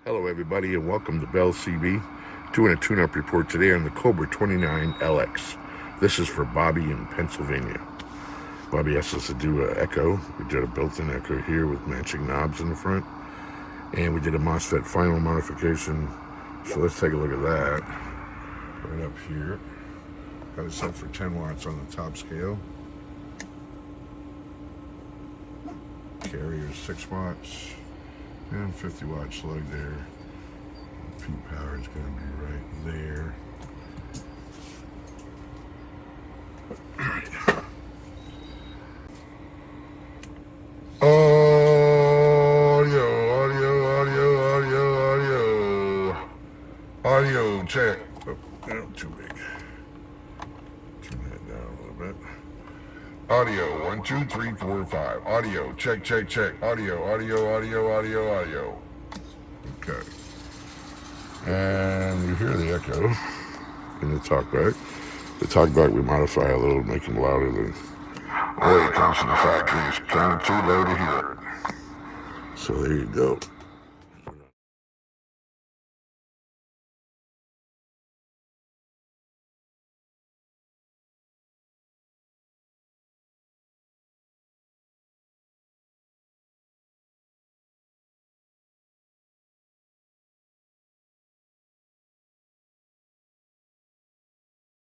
Hello everybody and welcome to Bell CB. Doing a tune-up report today on the Cobra 29LX. This is for Bobbie in Pennsylvania. Bobbie asked us to do an echo. We did a built-in echo here with matching knobs in the front. And we did a MOSFET final modification. So let's take a look at that. Right up here. Got it set for 10 watts on the top scale. Carrier 6 watts. And 50 watt slug there. Peak power is going to be right there. Audio check. Oh, no, too big. Turn that down a little bit. Audio 1 2 3 4 5. Audio check. Audio. Okay. And you hear the echo in the talkback. The talkback we modify a little to make them louder than it comes from the factory. It's kind of too low to hear it. So there you go.